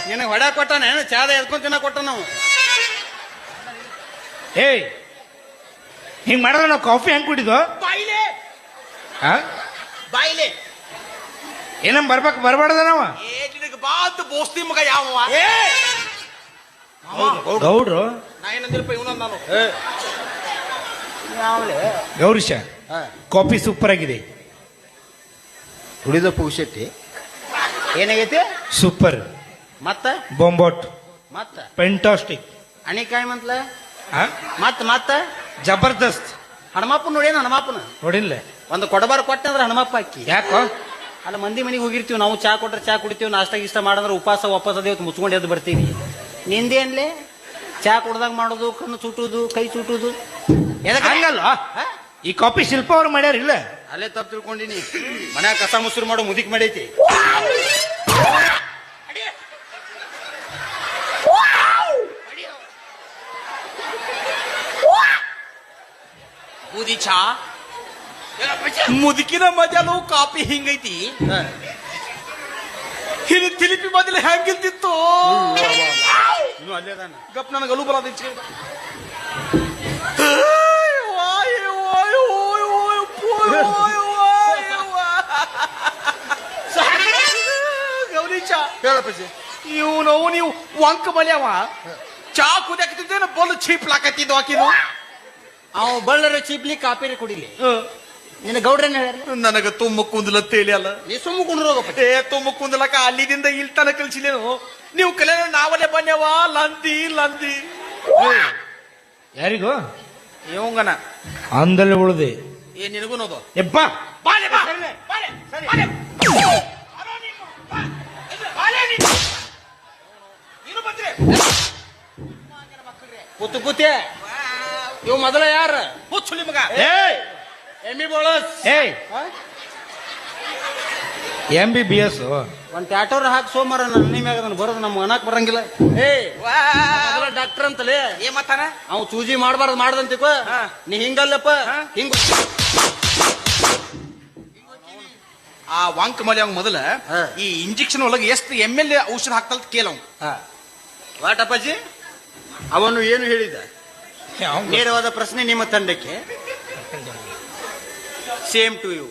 ನಿನಗೆ ಹೊಡ ಕೊಟ್ಟಾನ ಏನು ಚಾದ ಎದ್ಕೊಂಡ್ ತಿನ್ನ ಕೊಟ್ಟ ನಾವು. ಏಯ್ ಹಿಂಗ್ ಮಾಡಿದ್ರೆ ನಾವು ಕಾಫಿ ಹೆಂಗ್ ಕುಡಿದ್ವು? ಬಾಯಿಲೆ ಹಾ ಬಾಯಿಲೆ ಏನಮ್ ಬರ್ಬಾರ್ದ ನಾವ ನಿನಗೆ ಬಾತ್ ಬೋಸ್ತಿ ಮಗ ಯಾವ ಗೌಡ್ರು ನಾ ಏನಂದಿಲ್ಪ ಇವನ ನಾನು ಗೌರೀಶ ಕಾಫಿ ಸೂಪರ್ ಆಗಿದೆ. ತುಳಿದ ಪುಗ್ಶೆಟ್ಟಿ ಏನಾಗೈತಿ ಸೂಪರ್ ಮತ್ತ ಬೊಂಬೋಟ್ ಮತ್ತ ಪೆಂಟಾಸ್ಟಿಕ್ ಅಣಿಕಾಯಿ ಮಂತ್ಲ ಮತ್ತ ಜಬರ್ದಸ್ತ್. ಹನುಮಪ್ಪನ ನೋಡೇನು ಹನುಮಪ್ಪನ ನೋಡಿಲ್ಲ ಒಂದು ಕೊಡಬಾರ ಕೊಟ್ಟೆ ಅಂದ್ರೆ ಹನುಮಪ್ಪ ಹಾಕಿ ಯಾಕೋ ಅಲ್ಲ ಮಂದಿ ಮನೆಗೆ ಹೋಗಿರ್ತೀವಿ ನಾವು ಚಾ ಕೊಟ್ರೆ ಚಾ ಕುಡಿತೀವಿ ನಾಷ್ಟ ಗಿಷ್ಟ ಮಾಡಿದ್ರೆ ಉಪವಾಸ ವಾಪಸ್ ಅದೇವತ್ತು ಮುಚ್ಕೊಂಡು ಎದ್ದು ಬರ್ತೀವಿ. ನಿಂದೇನ್ಲೆ ಚಾ ಕುಡ್ದಾಗ ಮಾಡೋದು ಕಣ್ಣು ಸುಟ್ಟುದು ಕೈ ಸುಟ್ಟುದು ಹಂಗಲ್ಲ ಈ ಕಾಫಿ ಶಿಲ್ಪ ಅವ್ರು ಮಾಡ್ಯಾರ ಇಲ್ಲ ಅಲ್ಲೇ ತಪ್ಪು ತಿಳ್ಕೊಂಡಿನಿ. ಮನ್ಯಾಗ ಕಸ ಮುಸುರು ಮಾಡೋ ಮುದಿಕ್ ಮಾಡೈತಿ. ಬೂದಿ ಚಾ ಮುದುಕಿನ ಮಜಾಲು ಕಾಪಿ ಹಿಂಗೈತಿ. ಇಲ್ಲಿ ತಿಲಿಪಿ ಬದಲು ಹೆಂಗಿಲ್ತಿತ್ತು ಗಪ್ ನನಗೆ ಅಲು ಬರೋದ ಗೌರಿ ಚಾ ಹೇಳಪ್ಪ ನೀವು ವಂಕ ಮಲ್ಯಾವ ಚಾ ಕುದಿಯಾಕತ್ತಿದ್ದೇನ ಬಲ್ಲು ಚೀಪ್ಲಾಕತ್ತಿದ್ದು ಆಕಿನು ಅವ ಬಳ್ಳರ ಚೀಪ್ಲಿ ಕಾಪಿರಿ ಕುಡಿಲಿ. ನಿನ್ನ ಗೌಡ್ರನ್ನ ಹೇಳ್ಯಾರ ನನಗ ತುಂಬ ಕುಂದಲ ತೇಲಿ ಅಲ್ಲ ನೀ ಸುಮ್ಮ ಕುಂಡ್ರೋಗಪ್ಪ. ತುಂಬ ಕುಂದಲಕ ಅಲ್ಲಿದಿಂದ ಇಲ್ಲಿ ತನ ಕಲ್ಸಿಲೇನು ನೀವು ಕಲೆ ನಾವಲ್ಲೇ ಬನ್ಯವ ಲಂದಿ ಲಂದಿ ಯಾರಿಗೂ ಇವಂಗನ ಅಂದಲ್ಲಿ ಉಳ್ದೆ ಏನ್ ನಿನಗೂ ನೋದು ಎಪ್ಪ ಕೂತು ಕೂತೆ ಇವ್ ಮೊದಲ ಯಾರ ಹುಚ್ಚುಳಿ ಮಗ ಎಮ್ಮಿ ಬೋಳಸ್ MBBS ಒಂದ್ ಟ್ಯಾಟೋರ್ ಹಾಕಿ ಸೋಮಾರ ನನ್ನ ಮ್ಯಾಗ ಅದನ್ನ ಬರೋದು ನಮ್ಗೆ ಅನ್ನಕ್ ಬರಂಗಿಲ್ಲ. ಡಾಕ್ಟರ್ ಅಂತಲೇ ಏ ಮತ್ತಾನ ಅವ್ ಚೂಜಿ ಮಾಡಬಾರ್ದು ಮಾಡ್ದಂತಿಪ್ಪ ನೀ ಹಿಂಗಲ್ಲಪ್ಪ ಹಿಂಗ ಆ ವಾಂಕ್ ಮಲಿ ಅವ್ ಮೊದಲ ಈ ಇಂಜೆಕ್ಷನ್ ಒಳಗೆ ಎಷ್ಟು ML ಔಷಧ ಹಾಕ್ತಲ್ ಕೇಳವ್ ವಾಟಪ್ಪಾಜಿ ಅವನು ಏನು ಹೇಳಿದ ನೇರವಾದ ಪ್ರಶ್ನೆ ನಿಮ್ಮ ತಂಡಕ್ಕೆ ಸೇಮ್ ಟು ಯು